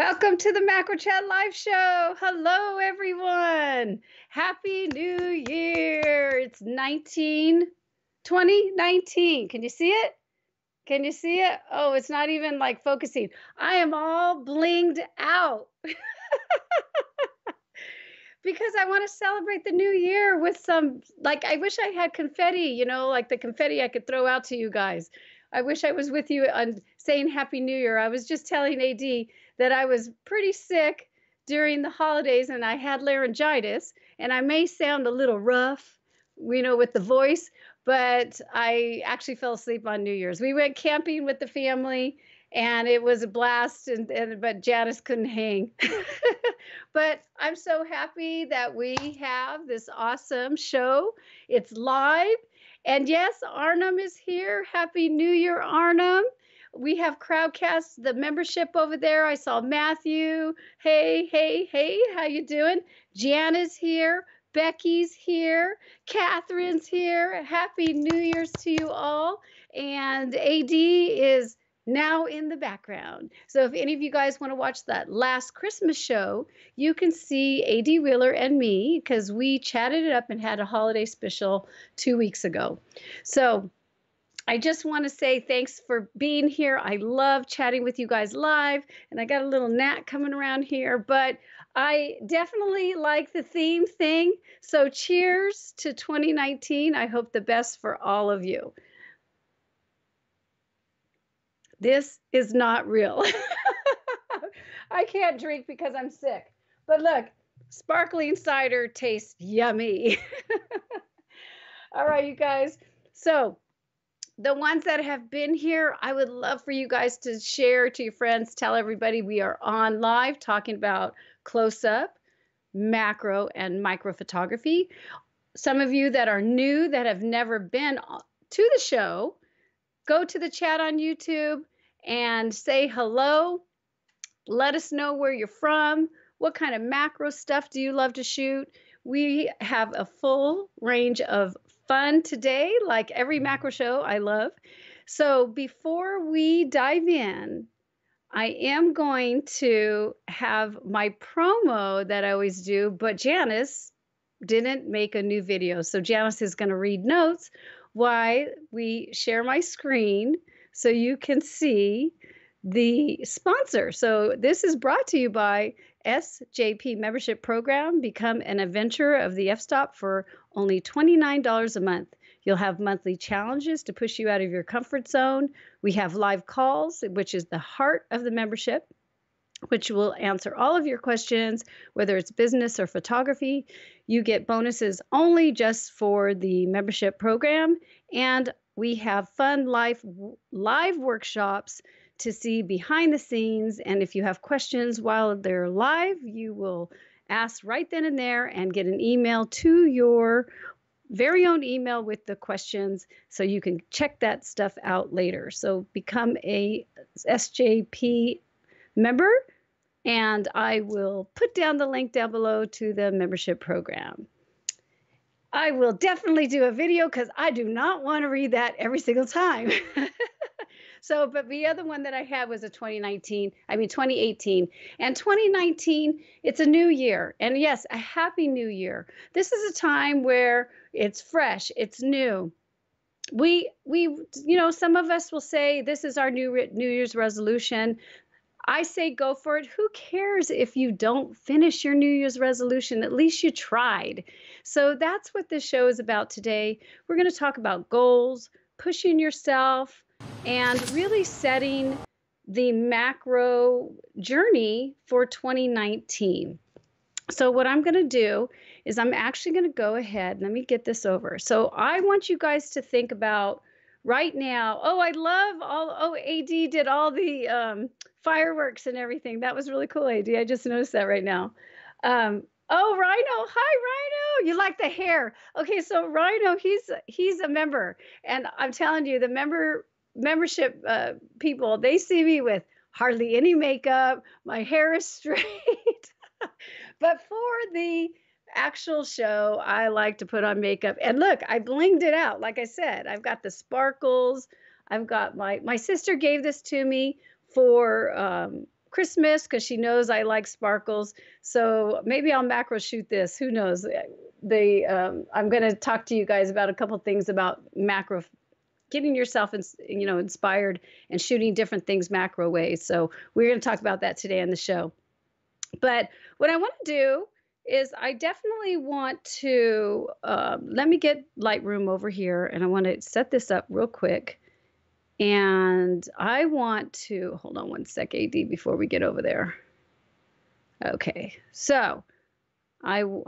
Welcome to the Macro Chat Live Show. Hello, everyone. Happy New Year. It's 2019. Can you see it? Can you see it? Oh, it's not even like focusing. I am all blinged out because I want to celebrate the new year with some, like, I wish I had confetti, like the confetti I could throw out to you guys. I wish I was with you on saying Happy New Year. I was just telling AD that I was pretty sick during the holidays and I had laryngitis, and I may sound a little rough, with the voice, but I actually fell asleep on New Year's. We went camping with the family and it was a blast, but Janice couldn't hang. But I'm so happy that we have this awesome show. It's live. And yes, Arnhem is here. Happy New Year, Arnhem. We have Crowdcast, the membership over there. I saw Matthew. Hey, hey, hey, how you doing? Jan is here. Becky's here. Catherine's here. Happy New Year's to you all. And AD is now in the background. So if any of you guys want to watch that last Christmas show, you can see AD Wheeler and me because we chatted it up and had a holiday special 2 weeks ago. So I just want to say thanks for being here. I love chatting with you guys live, and I got a little gnat coming around here, but I definitely like the theme thing. So cheers to 2019. I hope the best for all of you. This is not real. I can't drink because I'm sick. But look, sparkling cider tastes yummy. All right, you guys. So the ones that have been here, I would love for you guys to share to your friends. Tell everybody we are on live talking about close-up, macro, and micro photography. Some of you that are new, that have never been to the show, go to the chat on YouTube and say hello. Let us know where you're from. What kind of macro stuff do you love to shoot? We have a full range of fun today, like every macro show I love. So before we dive in, I am going to have my promo that I always do, but Janice didn't make a new video. So Janice is going to read notes while we share my screen so you can see the sponsor. So this is brought to you by SJP Membership Program. Become an adventurer of the F-Stop for only $29 a month. You'll have monthly challenges to push you out of your comfort zone. We have live calls, which is the heart of the membership, which will answer all of your questions, whether it's business or photography. You get bonuses only just for the membership program. And we have fun live workshops to see behind the scenes. And if you have questions while they're live, you will ask right then and there and get an email to your very own email with the questions so you can check that stuff out later. So become a SJP member, and I will put down the link down below to the membership program. I will definitely do a video because I do not want to read that every single time. So, but the other one that I had was 2018. And 2019, it's a new year. And yes, a happy new year. This is a time where it's fresh, it's new. We some of us will say this is our New Year's resolution. I say go for it. Who cares if you don't finish your New Year's resolution? At least you tried. So that's what this show is about today. We're going to talk about goals, pushing yourself, and really setting the macro journey for 2019. So what I'm going to do is I'm actually going to go ahead. Let me get this over. So I want you guys to think about right now. Oh, I love AD did all the fireworks and everything. That was really cool, AD. I just noticed that right now. Oh, Rhino. Hi, Rhino. You like the hair. Okay, so Rhino, he's a member. And I'm telling you, the membership people, they see me with hardly any makeup. My hair is straight. But for the actual show, I like to put on makeup. And look, I blinged it out. Like I said, I've got the sparkles. I've got my sister gave this to me for Christmas because she knows I like sparkles. So maybe I'll macro shoot this. Who knows? I'm going to talk to you guys about a couple things about macro, getting yourself inspired and shooting different things macro ways. So we're going to talk about that today on the show. But what I want to do is I definitely want to let me get Lightroom over here, and I want to set this up real quick. And I want to hold on one sec, AD, before we get over there. Okay, so I'm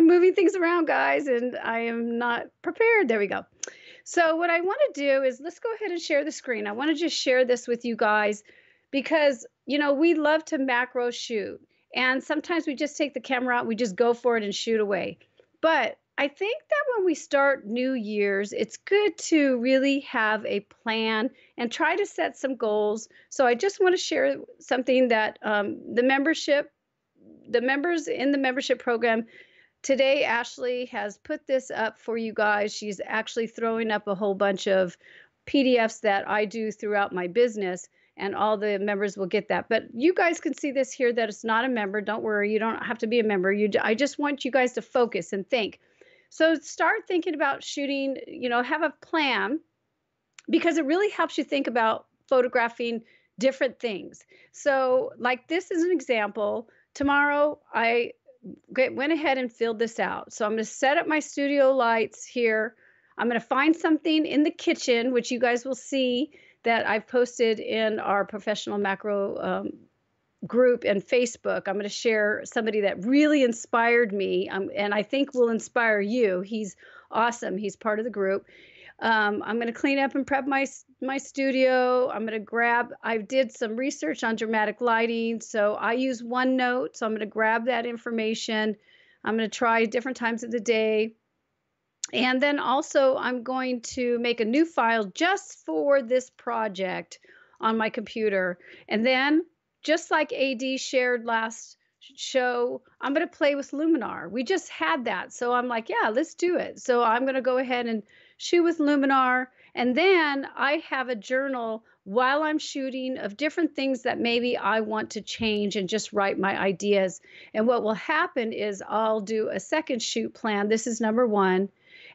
moving things around, guys, and I am not prepared. There we go. So what I want to do is let's go ahead and share the screen. I want to just share this with you guys because, we love to macro shoot. And sometimes we just take the camera out, we just go for it and shoot away. But I think that when we start new years, it's good to really have a plan and try to set some goals. So I just want to share something that the members in the membership program today, Ashley has put this up for you guys. She's actually throwing up a whole bunch of PDFs that I do throughout my business, and all the members will get that. But you guys can see this here that it's not a member. Don't worry, you don't have to be a member. I just want you guys to focus and think. So start thinking about shooting, have a plan, because it really helps you think about photographing different things. So like this is an example. Tomorrow I went ahead and filled this out. So I'm going to set up my studio lights here. I'm going to find something in the kitchen, which you guys will see that I've posted in our professional macro group and Facebook. I'm going to share somebody that really inspired me, and I think will inspire you. He's awesome. He's part of the group. I'm going to clean up and prep my studio. I'm going to I did some research on dramatic lighting. So I use OneNote. So I'm going to grab that information. I'm going to try different times of the day. And then also I'm going to make a new file just for this project on my computer. And then just like AD shared last show, I'm going to play with Luminar. We just had that. So I'm like, yeah, let's do it. So I'm going to go ahead and shoot with Luminar. And then I have a journal while I'm shooting of different things that maybe I want to change and just write my ideas. And what will happen is I'll do a second shoot plan. This is number one.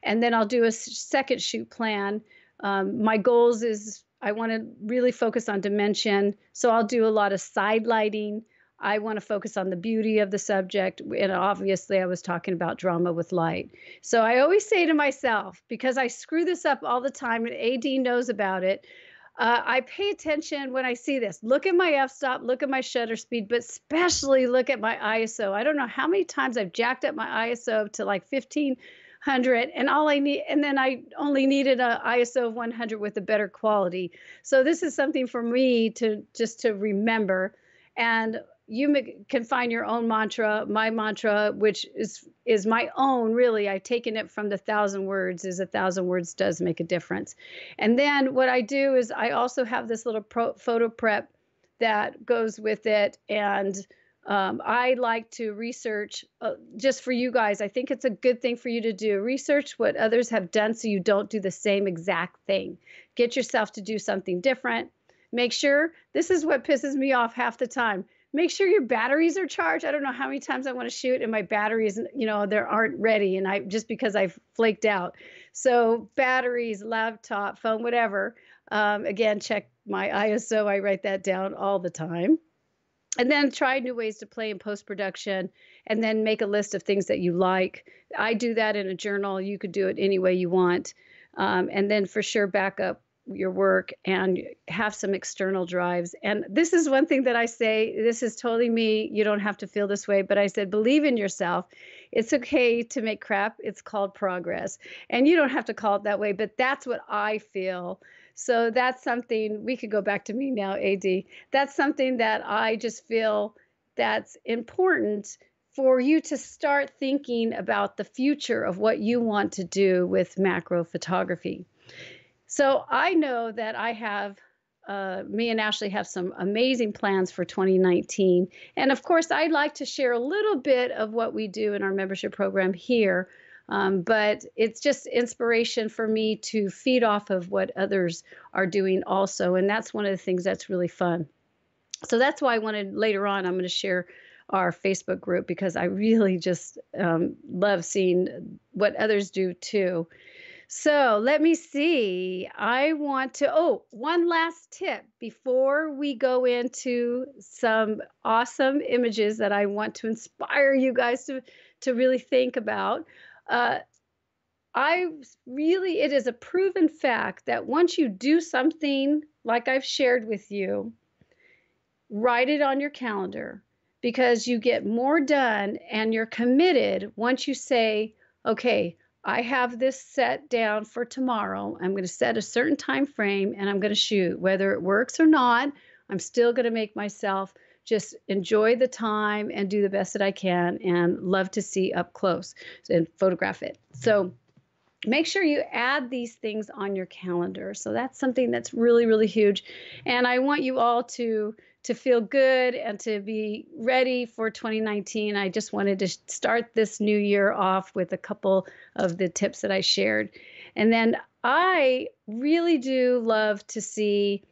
And then I'll do a second shoot plan. My goals is I want to really focus on dimension. So I'll do a lot of side lighting. I want to focus on the beauty of the subject. And obviously I was talking about drama with light. So I always say to myself, because I screw this up all the time and AD knows about it, I pay attention when I see this. Look at my f-stop, look at my shutter speed, but especially look at my ISO. I don't know how many times I've jacked up my ISO to like 1500, and then I only needed an ISO of 100 with a better quality. So this is something for me to remember. And you can find your own mantra. My mantra, which is my own, really, I've taken it from the 1,000 words, is 1,000 words does make a difference. And then what I do is I also have this little photo prep that goes with it. And I like to research just for you guys. I think it's a good thing for you to do. Research what others have done so you don't do the same exact thing. Get yourself to do something different. Make sure, this is what pisses me off half the time. Make sure your batteries are charged. I don't know how many times I want to shoot and my batteries, they aren't ready, and just because I've flaked out. So batteries, laptop, phone, whatever. Again, check my ISO. I write that down all the time. And then try new ways to play in post-production, and then make a list of things that you like. I do that in a journal. You could do it any way you want. And then for sure back up your work and have some external drives. And this is one thing that I say, this is totally me. You don't have to feel this way, but I said, believe in yourself. It's okay to make crap. It's called progress. And you don't have to call it that way, but that's what I feel. So that's something, we could go back to me now, AD. That's something that I just feel that's important for you to start thinking about the future of what you want to do with macro photography. So I know that I have, me and Ashley have some amazing plans for 2019. And of course, I'd like to share a little bit of what we do in our membership program here. But it's just inspiration for me to feed off of what others are doing also. And that's one of the things that's really fun. So that's why I wanted later on, I'm going to share our Facebook group because I really just love seeing what others do too. So let me see. I want to, oh, one last tip before we go into some awesome images that I want to inspire you guys to really think about. Uh, it is a proven fact that once you do something like I've shared with you, write it on your calendar because you get more done and you're committed once you say, okay, I have this set down for tomorrow. I'm going to set a certain time frame and I'm going to shoot. Whether it works or not, I'm still going to make myself just enjoy the time and do the best that I can and love to see up close and photograph it. So make sure you add these things on your calendar. So that's something that's really, really huge. And I want you all to feel good and to be ready for 2019. I just wanted to start this new year off with a couple of the tips that I shared. And then I really do love to see,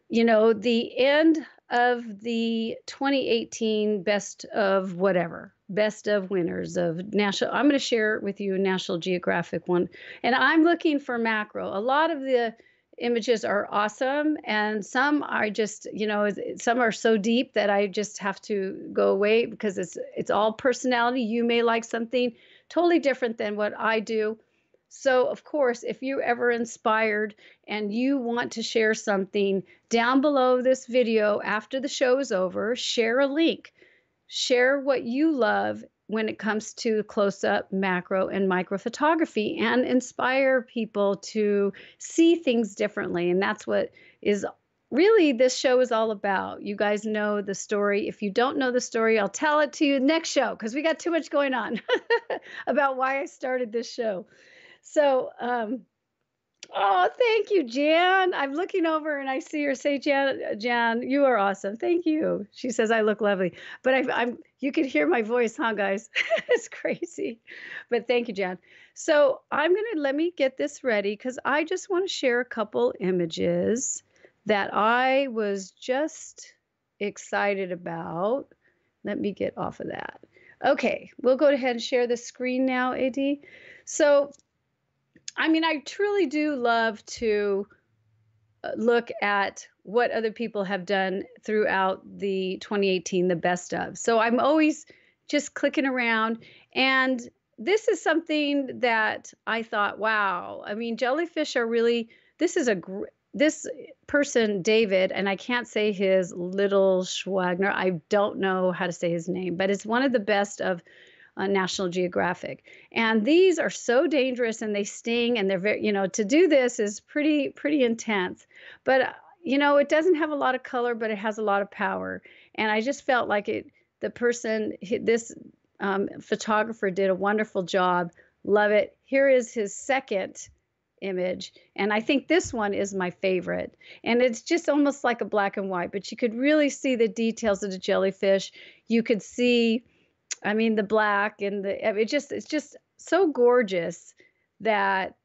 you know, the end of the 2018 best of whatever, best of winners of national. I'm going to share with you a National Geographic one. And I'm looking for macro. A lot of the images are awesome. And some are just, you know, some are so deep that I just have to go away because it's all personality. You may like something totally different than what I do. So, of course, if you're ever inspired and you want to share something down below this video after the show is over, share a link. Share what you love when it comes to close-up, macro, and micro photography and inspire people to see things differently. And that's what is really this show is all about. You guys know the story. If you don't know the story, I'll tell it to you next show because we got too much going on about why I started this show. So, oh, thank you, Jan. I'm looking over and I see her say, Jan, you are awesome. Thank you. She says I look lovely, but you can hear my voice, huh, guys? It's crazy, but thank you, Jan. So let me get this ready because I just want to share a couple images that I was just excited about. Let me get off of that. Okay, we'll go ahead and share the screen now, AD. So, I mean, I truly do love to look at what other people have done throughout the 2018, the best of. So I'm always just clicking around. And this is something that I thought, wow, I mean, jellyfish are really, this person, David, and I can't say his little Schwagner, I don't know how to say his name, but it's one of the best of National Geographic. And these are so dangerous and they sting and they're very, you know, to do this is pretty intense. But, you know, it doesn't have a lot of color, but it has a lot of power. And I just felt like this photographer did a wonderful job. Love it. Here is his second image. And I think this one is my favorite. And it's just almost like a black and white, but you could really see the details of the jellyfish. You could see, I mean, the black and it's just so gorgeous that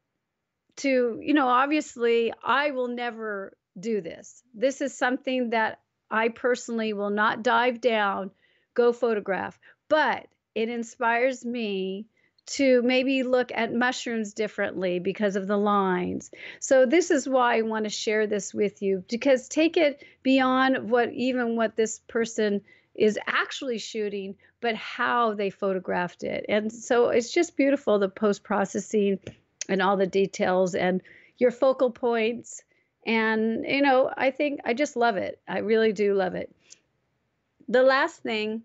obviously I will never do this. This is something that I personally will not dive down, go photograph, but it inspires me to maybe look at mushrooms differently because of the lines. So this is why I want to share this with you, because take it beyond what this person is actually shooting, but how they photographed it. And so it's just beautiful, the post-processing and all the details and your focal points. And, I just love it. I really do love it. The last thing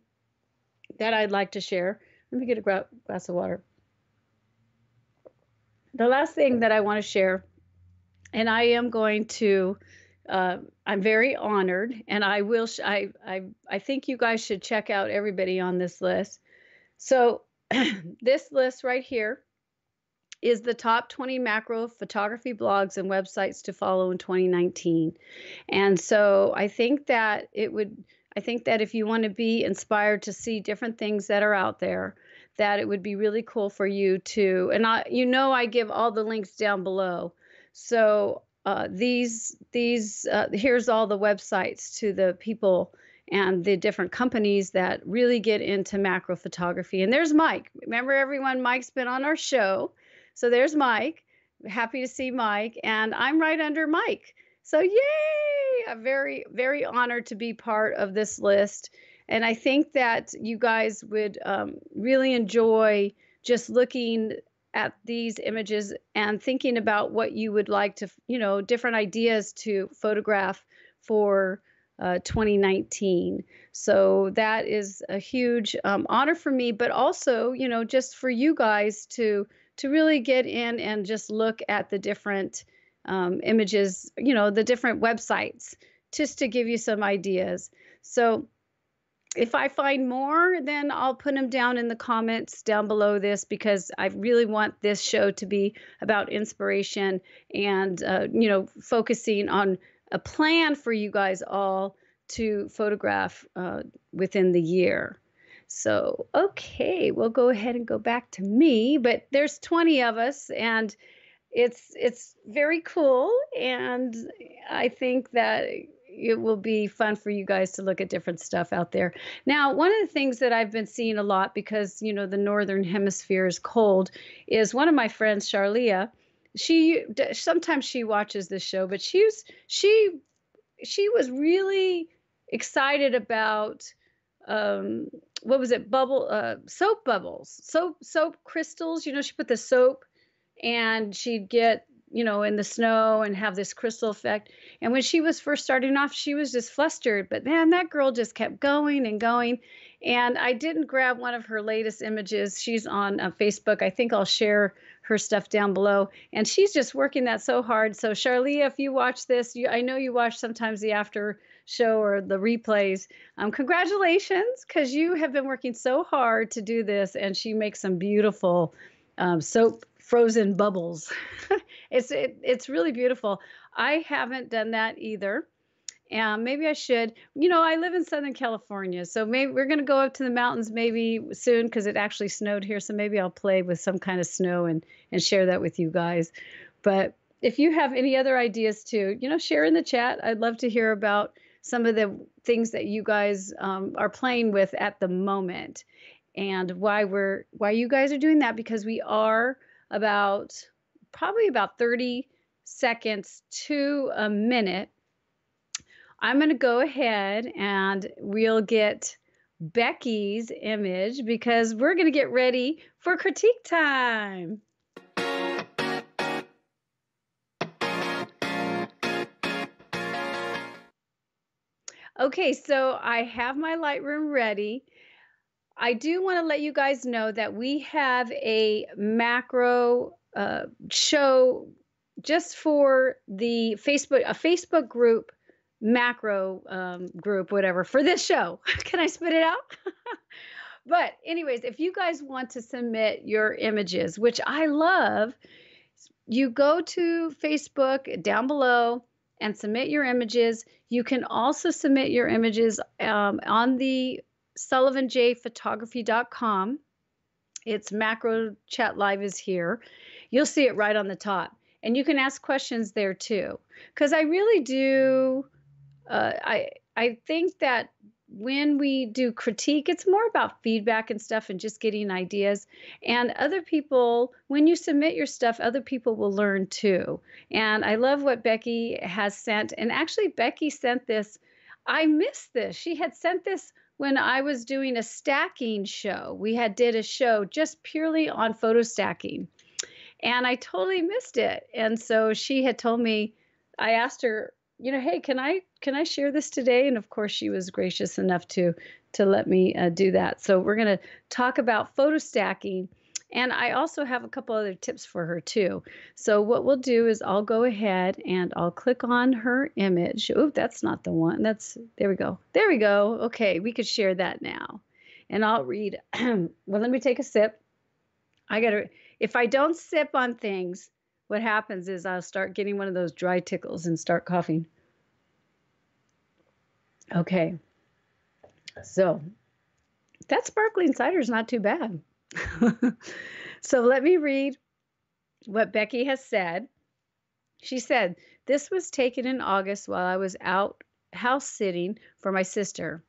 that I'd like to share, let me get a glass of water. The last thing that I want to share, and I am going to, I'm very honored, and I will. I think you guys should check out everybody on this list. So this list right here is the top 20 macro photography blogs and websites to follow in 2019. And so I think that if you want to be inspired to see different things that are out there, that it would be really cool for you to, and I give all the links down below. So here's all the websites to the people and the different companies that really get into macro photography. And there's Mike. Remember, everyone, Mike's been on our show. So there's Mike. Happy to see Mike. And I'm right under Mike. So yay! I'm very, very honored to be part of this list. And I think that you guys would really enjoy just looking at these images and thinking about what you would like to, different ideas to photograph for 2019. So that is a huge honor for me, but also, just for you guys to really get in and just look at the different images, the different websites, just to give you some ideas. So if I find more, then I'll put them down in the comments down below this, because I really want this show to be about inspiration and, focusing on a plan for you guys all to photograph within the year. So, okay, we'll go ahead and go back to me, but there's 20 of us, and it's very cool. And I think that it will be fun for you guys to look at different stuff out there. Now, one of the things that I've been seeing a lot, because, the Northern Hemisphere is cold, is one of my friends, Charlia. Sometimes she watches this show, but she was really excited about, what was it? Soap bubbles, soap crystals. She put the soap and she'd get, in the snow and have this crystal effect. And when she was first starting off, she was just flustered, but man, that girl just kept going and going. And I didn't grab one of her latest images. She's on Facebook. I think I'll share her stuff down below. And she's just working that so hard. So Charlia, if you watch this, I know you watch sometimes the after show or the replays. Congratulations, because you have been working so hard to do this. And she makes some beautiful soap frozen bubbles. It's really beautiful. I haven't done that either. Maybe I should. I live in Southern California, so maybe we're going to go up to the mountains maybe soon, because it actually snowed here. So maybe I'll play with some kind of snow and share that with you guys. But if you have any other ideas too, share in the chat. I'd love to hear about some of the things that you guys are playing with at the moment, and why you guys are doing that, because we are probably about 30 seconds to a minute. I'm going to go ahead and we'll get Becky's image, because we're going to get ready for critique time. Okay, so I have my Lightroom ready. I do want to let you guys know that we have a macro show just for the Facebook group, macro group, whatever, for this show. Can I spit it out? But anyways, if you guys want to submit your images, which I love, you go to Facebook down below and submit your images. You can also submit your images on the SullivanJPhotography.com. It's Macro Chat Live is here. You'll see it right on the top. And you can ask questions there too. Because I really do, I think that when we do critique, it's more about feedback and stuff and just getting ideas. And other people, when you submit your stuff, other people will learn too. And I love what Becky has sent. And actually, Becky sent this. I missed this. She had sent this when I was doing a stacking show. We did a show just purely on photo stacking. And I totally missed it. And so she had told me, I asked her, hey, can I share this today? And of course, she was gracious enough to let me do that. So we're going to talk about photo stacking. And I also have a couple other tips for her too. So what we'll do is I'll go ahead and I'll click on her image. Oh, that's not the one. There we go. There we go. Okay, we could share that now. And I'll read. Well, let me take a sip. If I don't sip on things, what happens is I'll start getting one of those dry tickles and start coughing. Okay. So that sparkling cider is not too bad. So let me read what Becky has said. She said, "This was taken in August while I was out house sitting for my sister.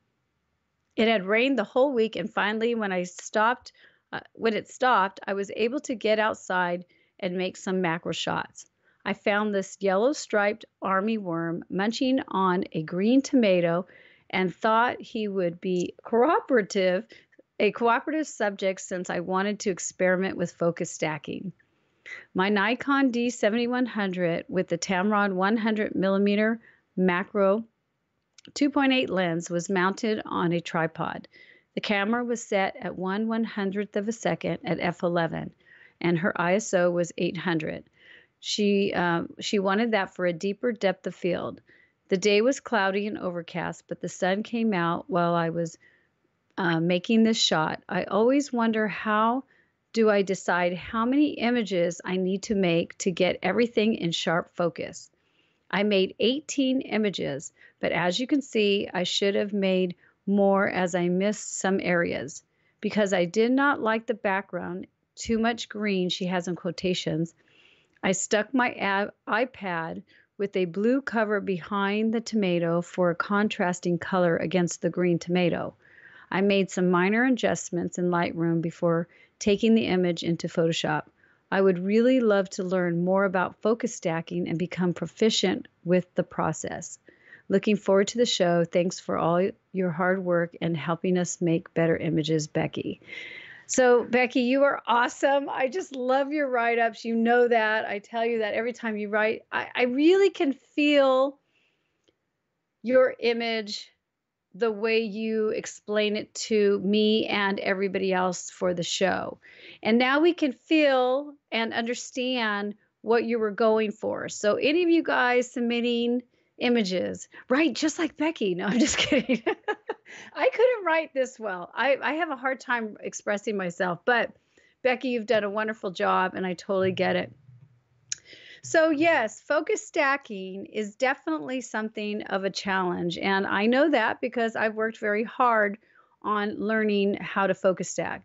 It had rained the whole week, and finally, when it stopped, I was able to get outside and make some macro shots. I found this yellow striped army worm munching on a green tomato and thought he would be a cooperative subject since I wanted to experiment with focus stacking. My Nikon D7100 with the Tamron 100 millimeter macro 2.8 lens was mounted on a tripod. The camera was set at 1/100th of a second at f11, and her ISO was 800. She wanted that for a deeper depth of field. The day was cloudy and overcast, but the sun came out while I was making this shot. I always wonder, how do I decide how many images I need to make to get everything in sharp focus? I made 18 images, but as you can see, I should have made more as I missed some areas. Because I did not like the background, too much green, she has in quotations, I stuck my iPad with a blue cover behind the tomato for a contrasting color against the green tomato. I made some minor adjustments in Lightroom before taking the image into Photoshop. I would really love to learn more about focus stacking and become proficient with the process. Looking forward to the show. Thanks for all your hard work and helping us make better images, Becky. So, Becky, you are awesome. I just love your write-ups. You know that. I tell you that every time you write. I really can feel your image the way you explain it to me and everybody else for the show. And now we can feel and understand what you were going for. So any of you guys submitting images, right, just like Becky. No, I'm just kidding. I couldn't write this well. I have a hard time expressing myself, but Becky, you've done a wonderful job and I totally get it. So yes, focus stacking is definitely something of a challenge. And I know that because I've worked very hard on learning how to focus stack.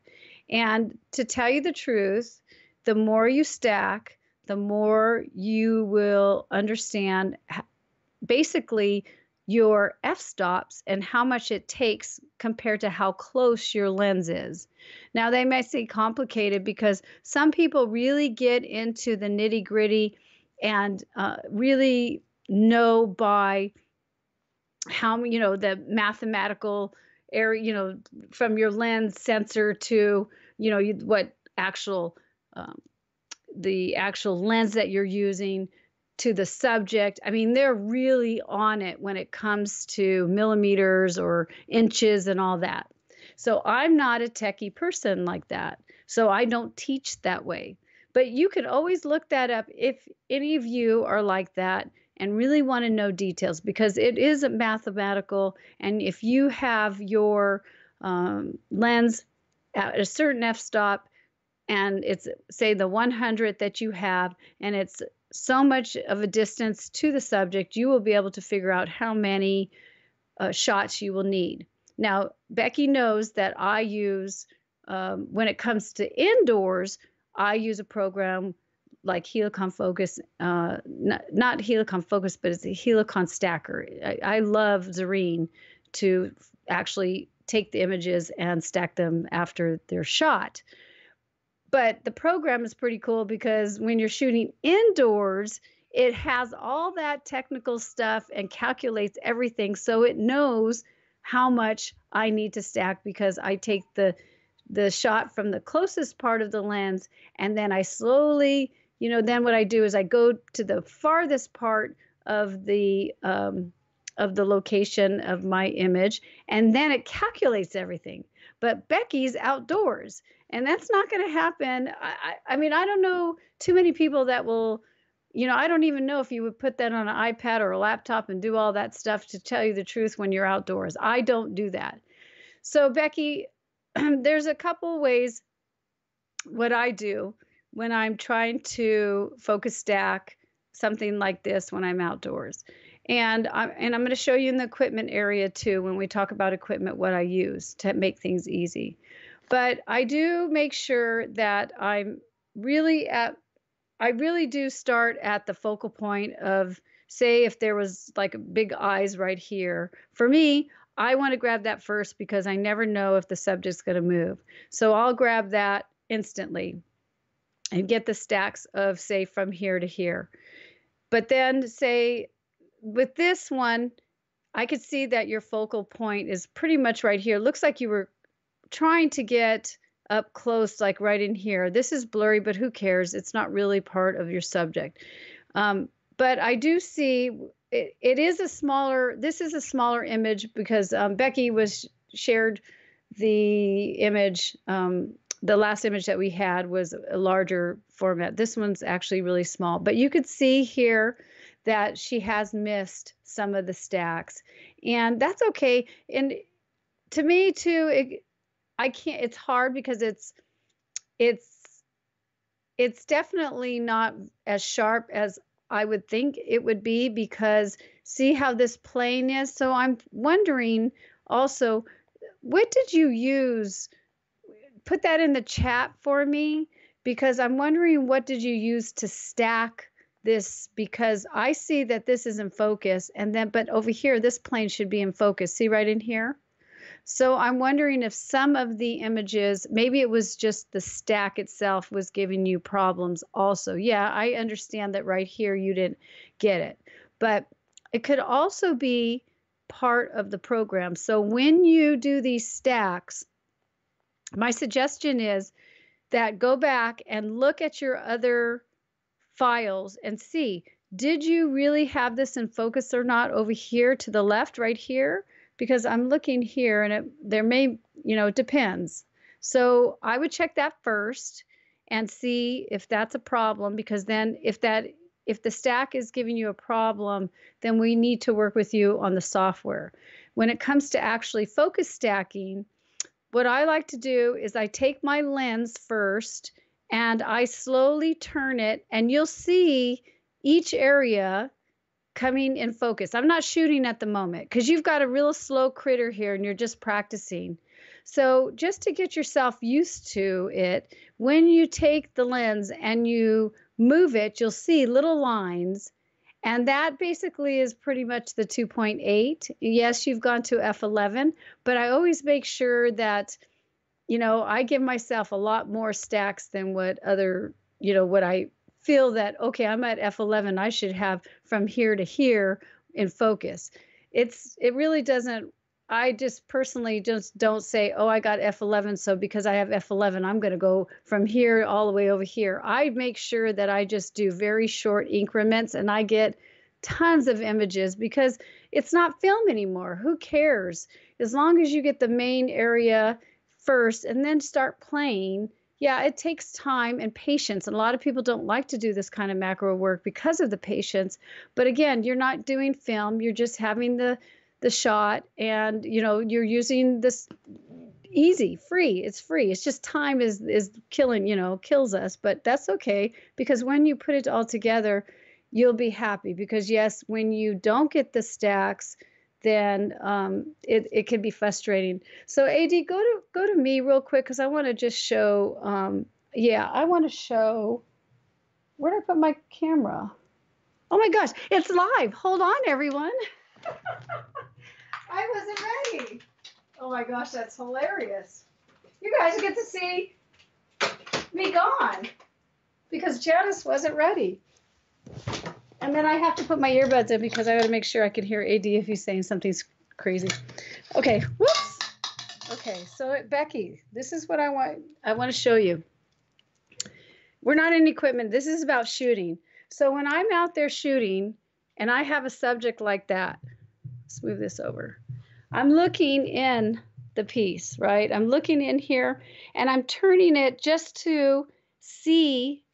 And to tell you the truth, the more you stack, the more you will understand basically your f-stops and how much it takes compared to how close your lens is. Now, they may seem complicated because some people really get into the nitty-gritty and really know by how, the mathematical area, from your lens sensor to, what actual, the actual lens that you're using to the subject. I mean, they're really on it when it comes to millimeters or inches and all that. So I'm not a techie person like that. So I don't teach that way. But you can always look that up if any of you are like that and really want to know details, because it is mathematical. And if you have your lens at a certain f-stop and it's, say, the 100 that you have, and it's so much of a distance to the subject, you will be able to figure out how many shots you will need. Now, Becky knows that I use, when it comes to indoors, I use a program like Helicon Focus, not Helicon Focus, but it's a Helicon Stacker. I love Zareen to actually take the images and stack them after they're shot. But the program is pretty cool because when you're shooting indoors, it has all that technical stuff and calculates everything. So it knows how much I need to stack because I take the shot from the closest part of the lens, and then I slowly, then what I do is I go to the farthest part of the location of my image, and then it calculates everything. But Becky's outdoors, and that's not going to happen. I mean, I don't know too many people that will, I don't even know if you would put that on an iPad or a laptop and do all that stuff, to tell you the truth, when you're outdoors. I don't do that. So Becky, there's a couple ways what I do when I'm trying to focus stack something like this when I'm outdoors. And I'm going to show you in the equipment area too, when we talk about equipment, what I use to make things easy. But I do make sure that I'm really at I really do start at the focal point of, say, if there was like big eyes right here. For me, I want to grab that first because I never know if the subject's going to move. So I'll grab that instantly and get the stacks of, say, from here to here. But then, say, with this one, I could see that your focal point is pretty much right here. Looks like you were trying to get up close, like right in here. This is blurry, but who cares? It's not really part of your subject. But I do see it is a smaller, this is a smaller image because Becky shared the image. The last image that we had was a larger format. This one's actually really small, but you could see here that she has missed some of the stacks, and that's okay. And to me too, I can't, it's hard because it's definitely not as sharp as I would think it would be, because see how this plane is. So I'm wondering also, what did you use? Put that in the chat for me, because I'm wondering, what did you use to stack this? Because I see that this is in focus, and then, but over here, this plane should be in focus. See right in here? So I'm wondering if some of the images, maybe it was just the stack itself was giving you problems also. Yeah, I understand that right here you didn't get it, but it could also be part of the program. So when you do these stacks, my suggestion is that go back and look at your other files and see, did you really have this in focus or not over here to the left, right here? Because I'm looking here and there may, it depends. So I would check that first and see if that's a problem, because then if the stack is giving you a problem, then we need to work with you on the software. When it comes to actually focus stacking, what I like to do is I take my lens first and I slowly turn it, and you'll see each area coming in focus. I'm not shooting at the moment because you've got a real slow critter here and you're just practicing. So just to get yourself used to it, when you take the lens and you move it, you'll see little lines. And that basically is pretty much the 2.8. Yes, you've gone to F11, but I always make sure that, I give myself a lot more stacks than what what I feel that, okay, I'm at F11, I should have from here to here in focus. It really doesn't, I just personally just don't say, oh, I got F11, so because I have F11, I'm going to go from here all the way over here. I make sure that I just do very short increments and I get tons of images, because it's not film anymore. Who cares? As long as you get the main area first and then start playing. Yeah, it takes time and patience. And a lot of people don't like to do this kind of macro work because of the patience. But again, you're not doing film. You're just having the shot, and you're using this easy, free. It's free. It's just time is killing, kills us. But that's okay, because when you put it all together, you'll be happy. Because yes, when you don't get the stacks, then it can be frustrating. So AD, go to me real quick, because I want to just show. I want to show. Where did I put my camera? Oh my gosh, it's live. Hold on, everyone. I wasn't ready. Oh my gosh, that's hilarious. You guys get to see me gone because Janice wasn't ready. And then I have to put my earbuds in because I got to make sure I can hear AD if he's saying something crazy. Okay, whoops. Okay, so Becky, this is what I want to show you. We're not in equipment. This is about shooting. So when I'm out there shooting and I have a subject like that, let's move this over. I'm looking in the piece, right? I'm looking in here and I'm turning it just to see.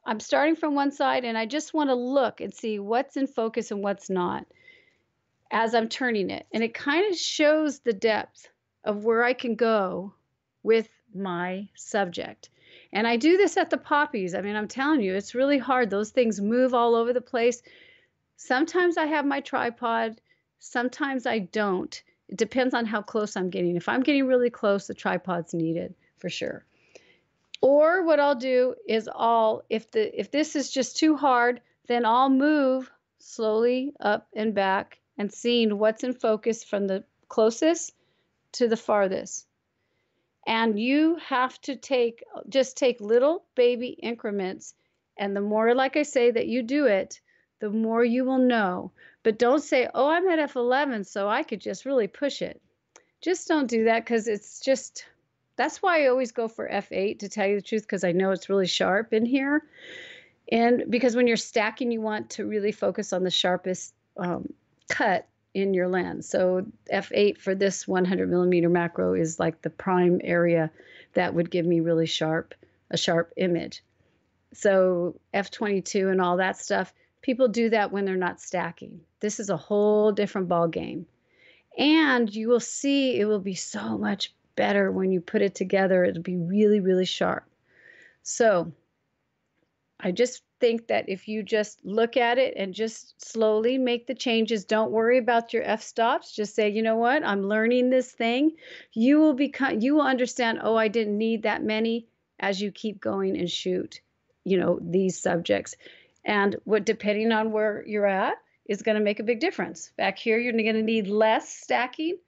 I'm starting from one side and I just want to look and see what's in focus and what's not as I'm turning it. And it kind of shows the depth of where I can go with my subject. And I do this at the poppies. I mean, I'm telling you, it's really hard. Those things move all over the place. Sometimes I have my tripod. Sometimes I don't. It depends on how close I'm getting. If I'm getting really close, the tripod's needed for sure. Or what I'll do is if this is just too hard, then I'll move slowly up and back and seeing what's in focus from the closest to the farthest. And you have to just take little baby increments. And the more, like I say, that you do it, the more you will know. But don't say, oh, I'm at F11, so I could just really push it. Just don't do that, because that's why I always go for F8, to tell you the truth, because I know it's really sharp in here. And because when you're stacking, you want to really focus on the sharpest cut in your lens. So F8 for this 100 millimeter macro is like the prime area that would give me really a sharp image. So F22 and all that stuff, people do that when they're not stacking. This is a whole different ball game. And you will see it will be so much better when you put it together. It'll be really, really sharp. So I just think that if you just look at it and just slowly make the changes, don't worry about your f-stops. Just say, you know what, I'm learning this thing. You will understand, oh, I didn't need that many, as you keep going and shoot, these subjects. And depending on where you're at, is going to make a big difference. Back here, you're going to need less stacking.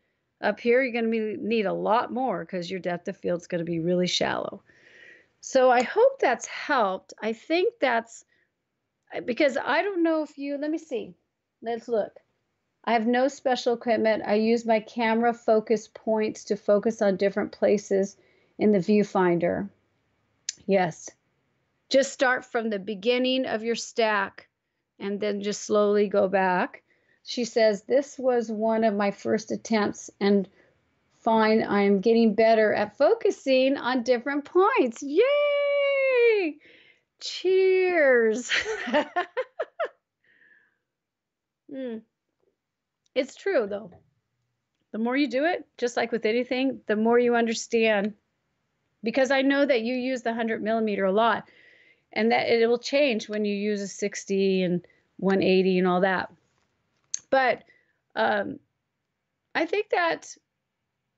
Up here, you're going to need a lot more, because your depth of field is going to be really shallow. So I hope that's helped. I think that's because I don't know if let me see. Let's look. I have no special equipment. I use my camera focus points to focus on different places in the viewfinder. Yes. Just start from the beginning of your stack and then just slowly go back. She says, this was one of my first attempts, and find I'm getting better at focusing on different points. Yay! Cheers. It's true, though. The more you do it, just like with anything, the more you understand. Because I know that you use the 100 millimeter a lot, and that it will change when you use a 60 and 180 and all that. But I think that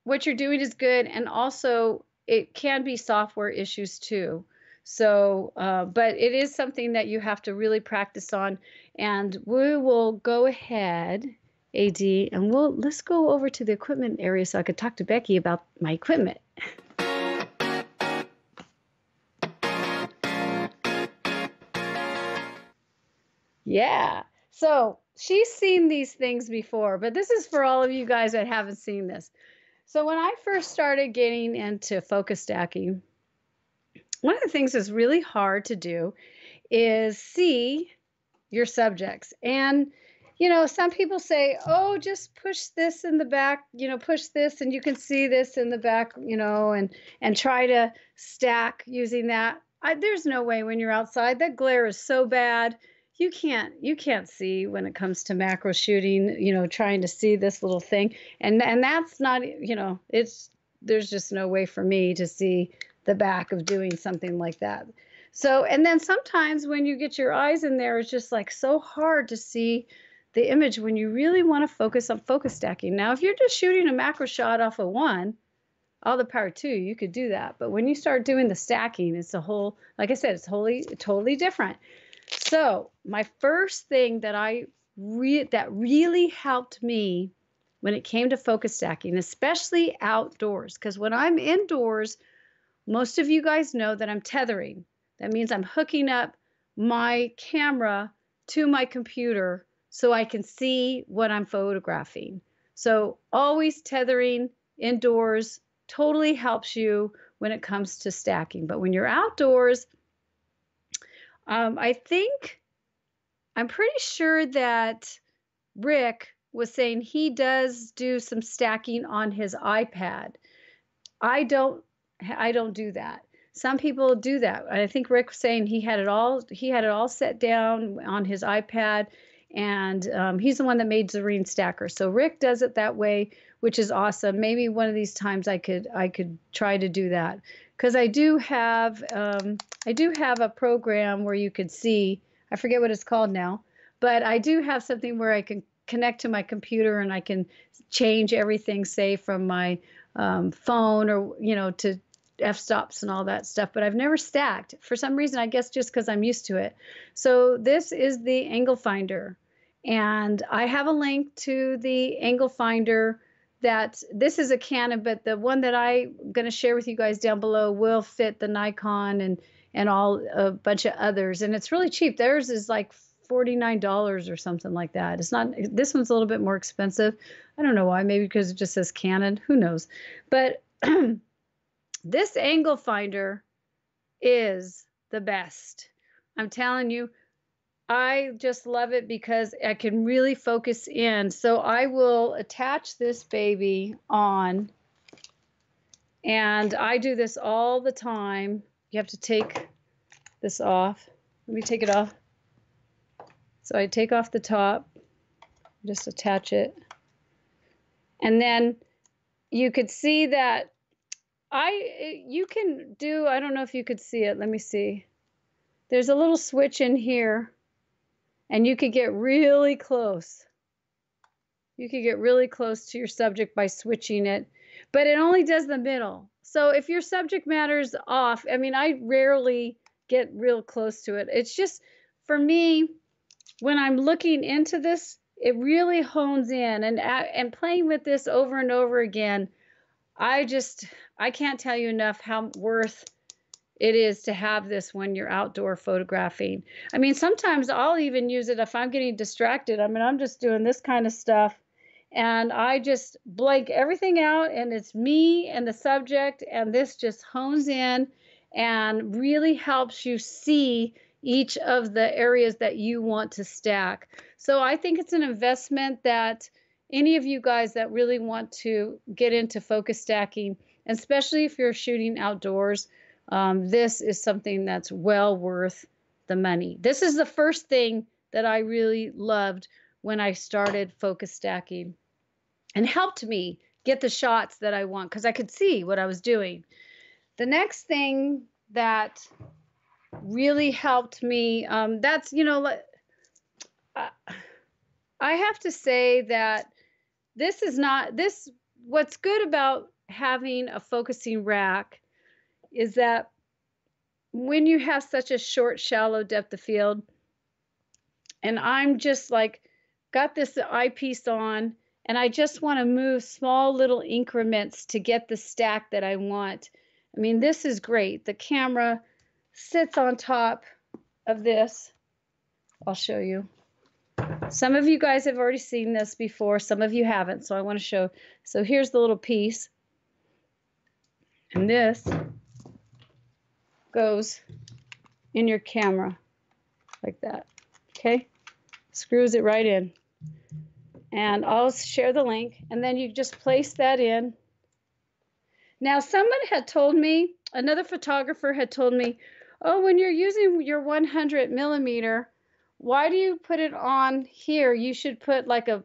what you're doing is good, and also it can be software issues too. So, but it is something that you have to really practice on. And we will go ahead, AD, and let's go over to the equipment area so I could talk to Becky about my equipment. Yeah. So she's seen these things before, but this is for all of you guys that haven't seen this. So when I first started getting into focus stacking, one of the things that's really hard to do is see your subjects. And, some people say, oh, just push this in the back, push this and you can see this in the back, and try to stack using that. There's no way when you're outside. That glare is so bad. You can't see when it comes to macro shooting, trying to see this little thing. And that's not, there's just no way for me to see the back of doing something like that. So, and then sometimes when you get your eyes in there, it's just like so hard to see the image when you really want to focus on focus stacking. Now, if you're just shooting a macro shot off of one, all the power to you, you could do that. But when you start doing the stacking, it's like I said, it's totally different. So my first thing that really helped me when it came to focus stacking, especially outdoors, because when I'm indoors, most of you guys know that I'm tethering. That means I'm hooking up my camera to my computer so I can see what I'm photographing. So always tethering indoors totally helps you when it comes to stacking. But when you're outdoors, I'm pretty sure that Rick was saying he does do some stacking on his iPad. I don't do that. Some people do that. I think Rick was saying he had it all set down on his iPad, and he's the one that made Zareen Stacker. So Rick does it that way, which is awesome. Maybe one of these times I could try to do that, because I do have a program where you could see, I forget what it's called now, but I do have something where I can connect to my computer and I can change everything, say from my phone or to f-stops and all that stuff, but I've never stacked for some reason, I guess just because I'm used to it. So this is the angle finder, and I have a link to the angle finder. That this is a Canon, but the one that I'm going to share with you guys down below will fit the Nikon and all a bunch of others, and it's really cheap. Theirs is like $49 or something like that. It's not, this one's a little bit more expensive. I don't know why, maybe because it just says Canon, who knows. But this angle finder is the best. I'm telling you, I just love it because I can really focus in. So I will attach this baby on, and I do this all the time. You have to take this off. Let me take it off. So I take off the top, just attach it. And then you could see that you can do, I don't know if you could see it. Let me see. There's a little switch in here, and you could get really close. You could get really close to your subject by switching it, but it only does the middle. So if your subject matter's off, I mean, I rarely get real close to it. It's just, for me, when I'm looking into this, it really hones in, and playing with this over and over again, I can't tell you enough how worth it is to have this when you're outdoor photographing. I mean, sometimes I'll even use it if I'm getting distracted. I mean, I'm just doing this kind of stuff, and I just blank everything out, and it's me and the subject, and this just hones in and really helps you see each of the areas that you want to stack. So I think it's an investment that any of you guys that really want to get into focus stacking, especially if you're shooting outdoors, this is something that's well worth the money. This is the first thing that I really loved when I started focus stacking, and helped me get the shots that I want because I could see what I was doing. The next thing that really helped me, that's, you know, I have to say that this is not, what's good about having a focusing rack is that when you have such a short, shallow depth of field, and I'm just like, got this eyepiece on, and I just want to move small little increments to get the stack that I want. I mean, this is great. The camera sits on top of this. I'll show you. Some of you guys have already seen this before. Some of you haven't, so I want to show. So here's the little piece. And this goes in your camera like that. Okay? Screws it right in. And I'll share the link, and then you just place that in. Now, someone had told me, another photographer had told me, oh, when you're using your 100 millimeter, why do you put it on here? You should put like a,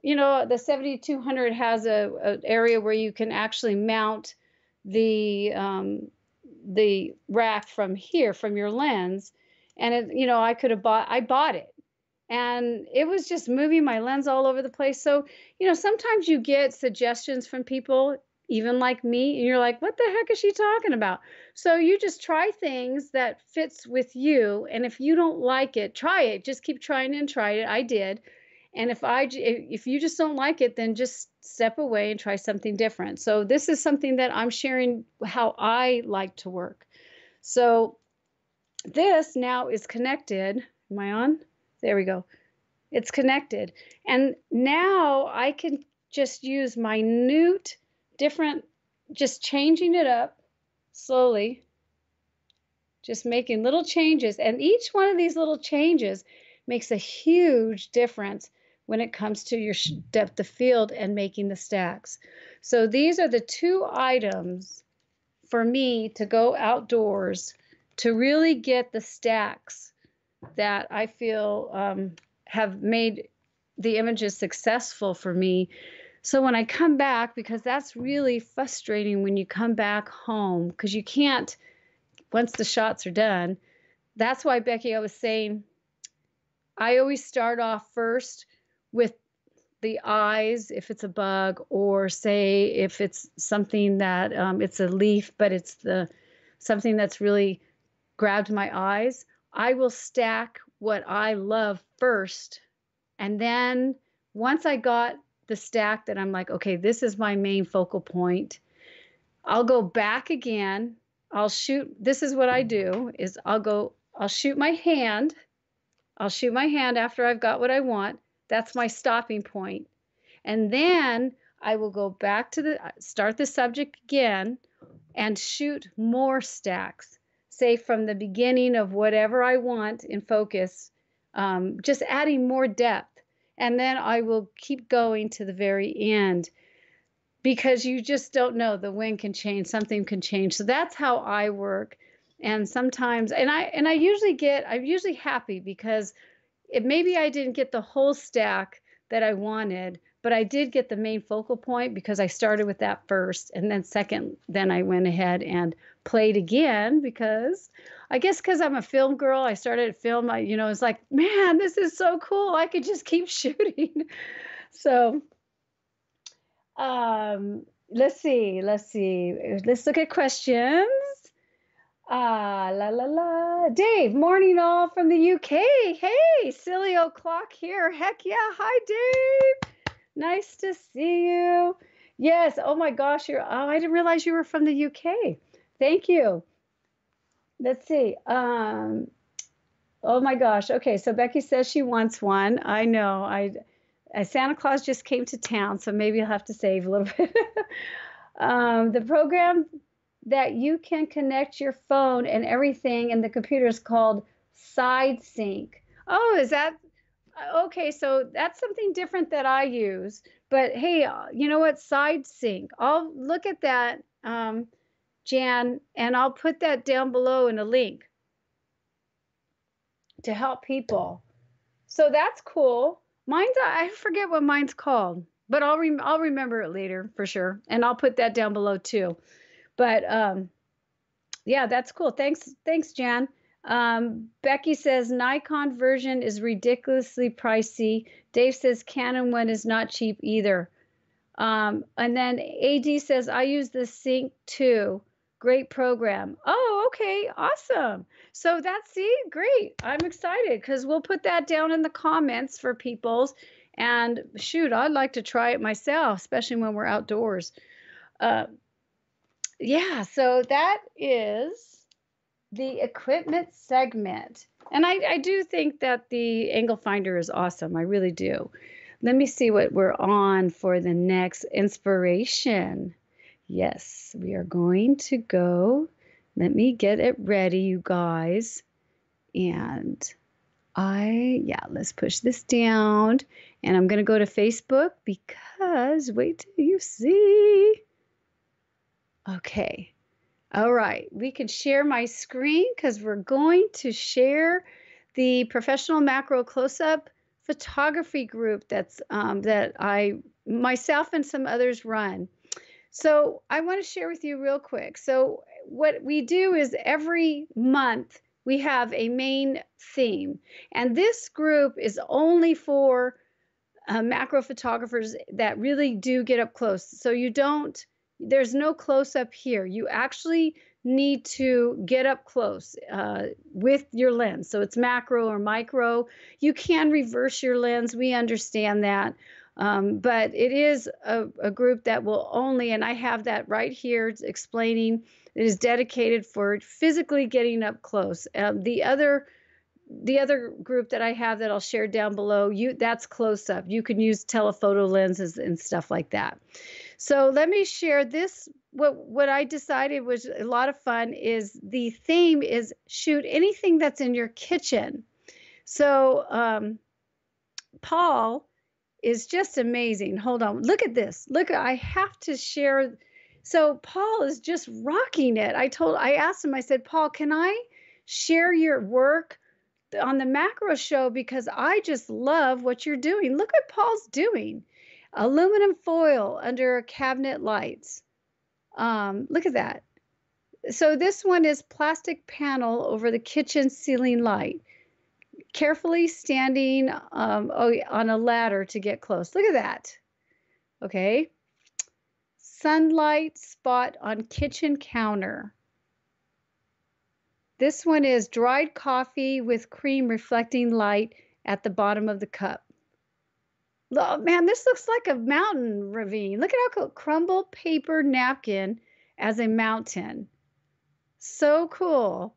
you know, the 7200 has a area where you can actually mount the rack from here, from your lens. And it, you know, I bought it, and it was just moving my lens all over the place. So, you know, sometimes you get suggestions from people, even like me, and you're like, what the heck is she talking about? So you just try things that fits with you. And if you don't like it, try it. Just keep trying and try it. I did. And if you just don't like it, then just step away and try something different. So this is something that I'm sharing how I like to work. So this now is connected. Am I on? There we go. It's connected. And now I can just use minute different, just changing it up slowly, just making little changes. And each one of these little changes makes a huge difference when it comes to your depth of field and making the stacks. So these are the two items for me to go outdoors to really get the stacks that I feel have made the images successful for me. So when I come back, because that's really frustrating when you come back home, because you can't, once the shots are done, that's why, Becky, I was saying, I always start off first with the eyes, if it's a bug, or say if it's something that it's a leaf, but it's something that's really grabbed my eyes, I will stack what I love first. And then once I got the stack that I'm like, okay, this is my main focal point, I'll go back again. I'll shoot. This is what I do is I'll shoot my hand. I'll shoot my hand after I've got what I want. That's my stopping point. And then I will go back to start the subject again and shoot more stacks, say from the beginning of whatever I want in focus, just adding more depth. And then I will keep going to the very end because you just don't know. The wind can change, something can change. So that's how I work. And sometimes, I'm usually happy because maybe I didn't get the whole stack that I wanted, but I did get the main focal point because I started with that first. And then second, then I went ahead and played again because I guess because I'm a film girl, I started at film, it's like, man, this is so cool. I could just keep shooting. So let's see. Let's look at questions. La la la. Dave, morning all from the UK. Hey, silly o'clock here. Heck yeah. Hi, Dave. Nice to see you. Yes. Oh my gosh. I didn't realize you were from the UK. Thank you. Let's see. Oh my gosh. Okay. So Becky says she wants one. I know. Santa Claus just came to town, so maybe I'll have to save a little bit. The program that you can connect your phone and everything in the computer is called Side Sync. Oh, is that okay? So that's something different that I use. But hey, you know what? Side Sync. I'll look at that, Jan, and I'll put that down below in a link to help people. So that's cool. I forget what mine's called, but I'll remember it later for sure, and I'll put that down below too. But yeah, that's cool. Thanks, Jan. Becky says Nikon version is ridiculously pricey. Dave says Canon one is not cheap either. And then AD says I use the Sync 2. Great program. Oh, okay, awesome. So great. I'm excited because we'll put that down in the comments for people's. And shoot, I'd like to try it myself, especially when we're outdoors. Yeah, so that is the equipment segment. And I do think that the angle finder is awesome. I really do. Let me see what we're on for the next inspiration. Yes, we are going to go. Let me get it ready, you guys. And let's push this down. And I'm going to go to Facebook because, wait till you see. Okay. All right. We can share my screen because we're going to share the professional macro close-up photography group that myself and some others run. So I want to share with you real quick. So what we do is every month we have a main theme, and this group is only for macro photographers that really do get up close. So there's no close up here. You actually need to get up close with your lens. So it's macro or micro. You can reverse your lens. We understand that. But it is a group that will only, and I have that right here explaining, it is dedicated for physically getting up close. The other group that I have that I'll share down below, that's close up. You can use telephoto lenses and stuff like that. So let me share this. What I decided was a lot of fun is the theme is shoot anything that's in your kitchen. So Paul is just amazing. Hold on. Look at this. I have to share. So Paul is just rocking it. I asked him, I said, Paul, can I share your work on the macro show? Because I just love what you're doing. Look what Paul's doing. Aluminum foil under cabinet lights. Look at that. So this one is plastic panel over the kitchen ceiling light. carefully standing on a ladder to get close. Look at that. Okay. Sunlight spot on kitchen counter. This one is dried coffee with cream reflecting light at the bottom of the cup. Oh, man, this looks like a mountain ravine. Look at how cool. Crumbled paper napkin as a mountain. So cool.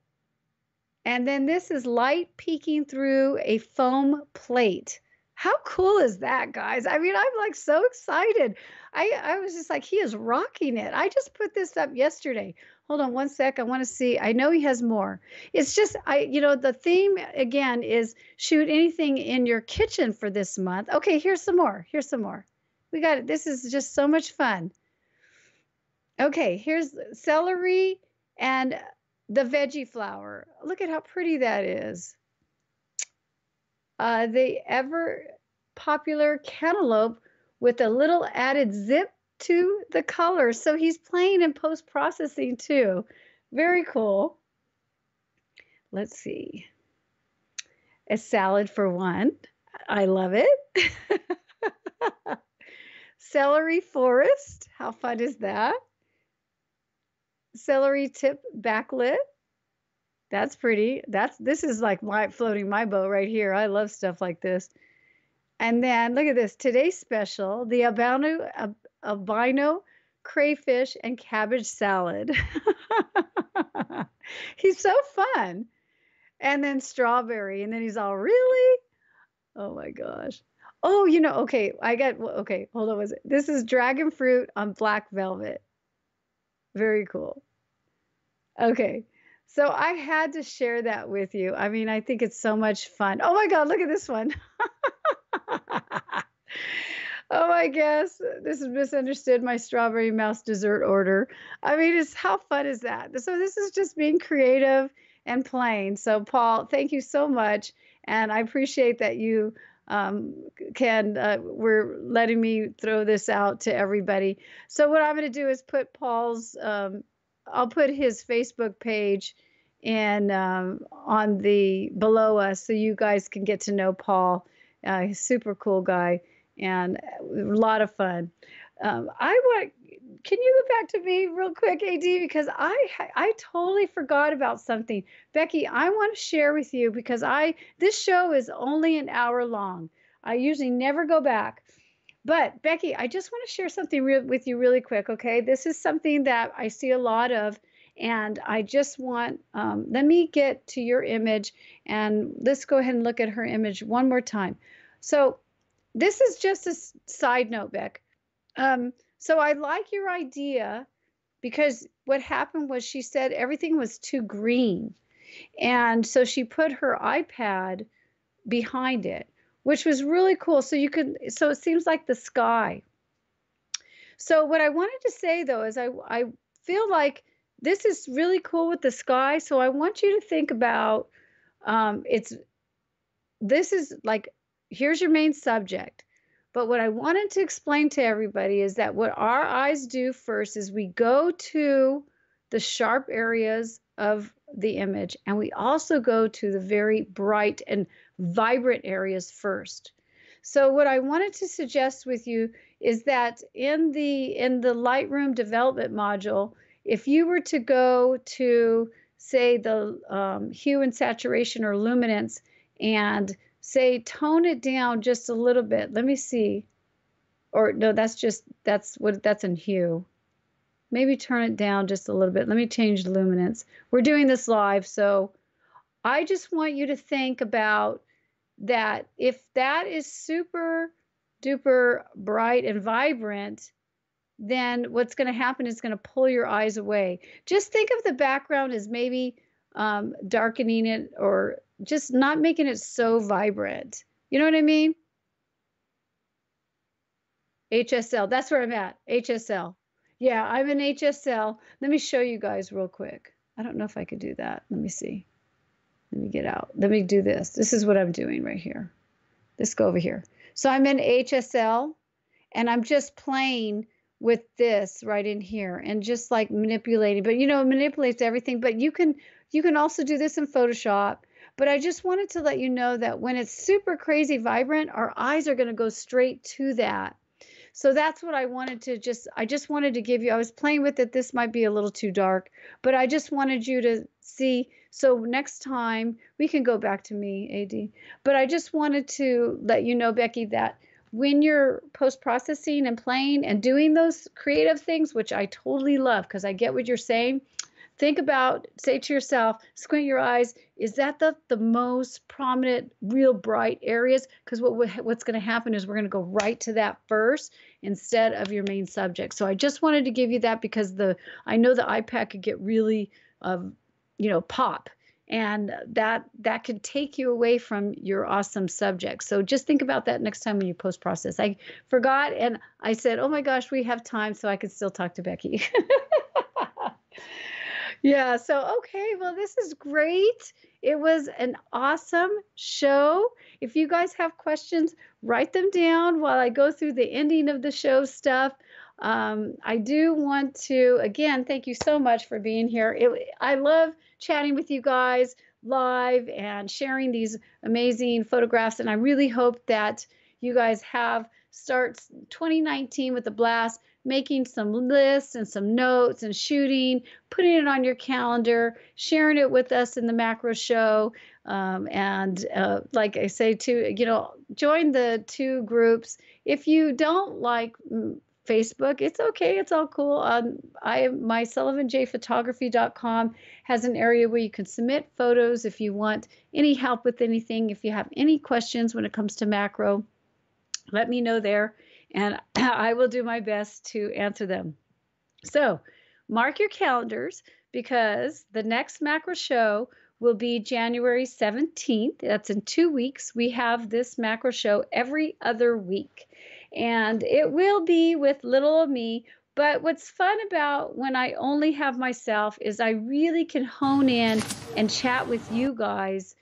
And then this is light peeking through a foam plate. How cool is that, guys? I mean, I'm like so excited. I was just like, he is rocking it. I just put this up yesterday. Hold on one sec. I want to see. I know he has more. It's just, the theme again is shoot anything in your kitchen for this month. Okay, here's some more. Here's some more. We got it. This is just so much fun. Okay, here's celery and the veggie flower. Look at how pretty that is. The ever popular cantaloupe with a little added zip to the color. So he's playing in post-processing too. Very cool. Let's see. A salad for one. I love it. Celery forest. How fun is that? Celery tip backlit. That's pretty. This is like floating my boat right here. I love stuff like this. And then look at this. Today's special, the albino crayfish and cabbage salad. He's so fun. And then strawberry. And then he's all, really? Oh my gosh. Oh, okay. Hold on. This is dragon fruit on black velvet. Very cool. Okay. So I had to share that with you. I mean, I think it's so much fun. Oh my God, look at this one. Oh, I guess this is misunderstood my strawberry mouse dessert order. I mean, how fun is that? So this is just being creative and playing. So Paul, thank you so much. And I appreciate that you we're letting me throw this out to everybody. So what I'm going to do is put I'll put his Facebook page and on the below us so you guys can get to know Paul. He's a super cool guy and a lot of fun. Can you go back to me real quick, AD, because I totally forgot about something. Becky, I want to share with you because this show is only an hour long. I usually never go back. But Becky, I just want to share something with you really quick, okay? This is something that I see a lot of, and I just want, let me get to your image, and let's go ahead and look at her image one more time. So this is just a side note, Beck. So I like your idea because what happened was she said everything was too green. And so she put her iPad behind it, which was really cool. So it seems like the sky. So what I wanted to say though, is I feel like this is really cool with the sky. So I want you to think about, this is like, here's your main subject. But what I wanted to explain to everybody is that what our eyes do first is we go to the sharp areas of the image, and we also go to the very bright and vibrant areas first. So what I wanted to suggest with you is that in the Lightroom development module, if you were to go to, say, the hue and saturation or luminance and say tone it down just a little bit. Let me see. Or no, that's in hue. Maybe turn it down just a little bit. Let me change the luminance. We're doing this live, so I just want you to think about that. If that is super duper bright and vibrant, then what's going to happen is going to pull your eyes away. Just think of the background as maybe darkening it or just not making it so vibrant. You know what I mean? HSL, that's where I'm at, HSL. Yeah, I'm in HSL. Let me show you guys real quick. I don't know if I could do that. Let me see. Let me get out. Let me do this. This is what I'm doing right here. Let's go over here. So I'm in HSL, and I'm just playing with this right in here and just like manipulating. But it manipulates everything. But you can also do this in Photoshop. But I just wanted to let you know that when it's super crazy vibrant, our eyes are going to go straight to that. So that's what I wanted to I just wanted to give you, I was playing with it. This might be a little too dark, but I just wanted you to see. So next time we can go back to me, AD, but I just wanted to let you know, Becky, that when you're post-processing and playing and doing those creative things, which I totally love because I get what you're saying, think about, say to yourself, squint your eyes, is that the most prominent, real bright areas? Because what's going to happen is we're going to go right to that first instead of your main subject. So I just wanted to give you that because I know the iPad could get really, pop. And that could take you away from your awesome subject. So just think about that next time when you post process. I forgot and I said, oh my gosh, we have time, so I could still talk to Becky. Yeah, so okay, well, this is great. It was an awesome show. If you guys have questions, write them down while I go through the ending of the show stuff. I do want to, again, thank you so much for being here. I love chatting with you guys live and sharing these amazing photographs, and I really hope that you guys start 2019 with a blast, making some lists and some notes and shooting, putting it on your calendar, sharing it with us in the macro show. And like I say, too, join the 2 groups. If you don't like Facebook, it's okay. It's all cool. My SullivanJPhotography.com has an area where you can submit photos if you want any help with anything. If you have any questions when it comes to macro, let me know there, and I will do my best to answer them. So mark your calendars because the next macro show will be January 17th. That's in 2 weeks. We have this macro show every other week, and it will be with little old me. But what's fun about when I only have myself is I really can hone in and chat with you guys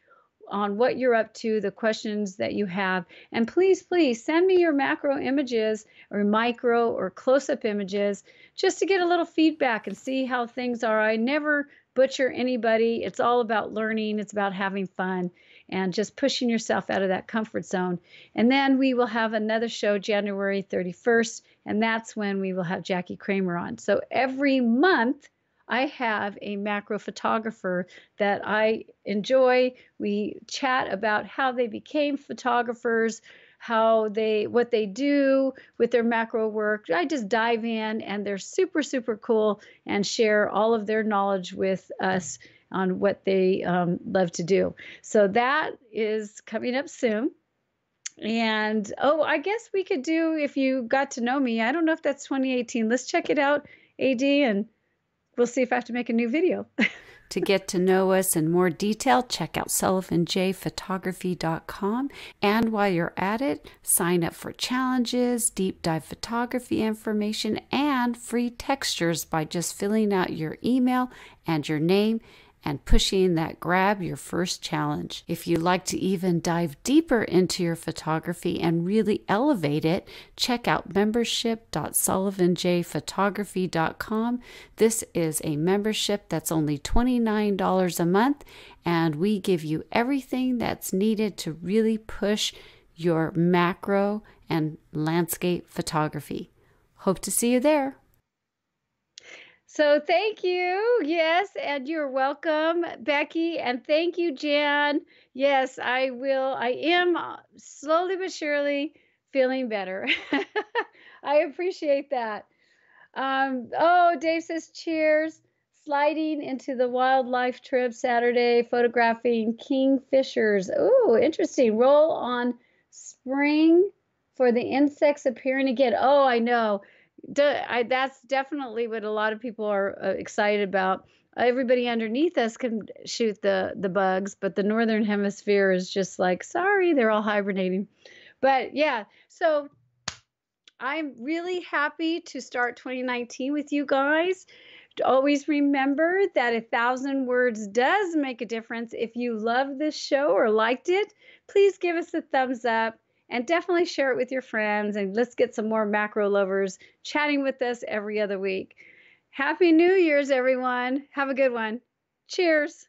on what you're up to, the questions that you have. And please, please send me your macro images or micro or close-up images just to get a little feedback and see how things are. I never butcher anybody. It's all about learning. It's about having fun and just pushing yourself out of that comfort zone. And then we will have another show January 31st, and that's when we will have Jackie Kramer on. So every month, I have a macro photographer that I enjoy. We chat about how they became photographers, what they do with their macro work. I just dive in, and they're super, super cool and share all of their knowledge with us on what they love to do. So that is coming up soon. And, I guess we could do, if you got to know me, I don't know if that's 2018. Let's check it out, AD, and we'll see if I have to make a new video. To get to know us in more detail, check out SullivanJPhotography.com. And while you're at it, sign up for challenges, deep dive photography information, and free textures by just filling out your email and your name and pushing that grab your first challenge. If you'd like to even dive deeper into your photography and really elevate it, check out membership.sullivanjphotography.com. This is a membership that's only $29 a month, and we give you everything that's needed to really push your macro and landscape photography. Hope to see you there. So thank you. Yes, and you're welcome, Becky. And thank you, Jan. Yes, I will. I am slowly but surely feeling better. I appreciate that. Dave says, cheers. Sliding into the wildlife trip Saturday, photographing kingfishers. Oh, interesting. Roll on spring for the insects appearing again. Oh, I know. That's definitely what a lot of people are excited about. Everybody underneath us can shoot the bugs, but the northern hemisphere is just like, sorry, they're all hibernating. But yeah, so I'm really happy to start 2019 with you guys. Always remember that 1,000 words does make a difference. If you love this show or liked it, please give us a thumbs up. And definitely share it with your friends, and let's get some more macro lovers chatting with us every other week. Happy New Year's, everyone. Have a good one. Cheers.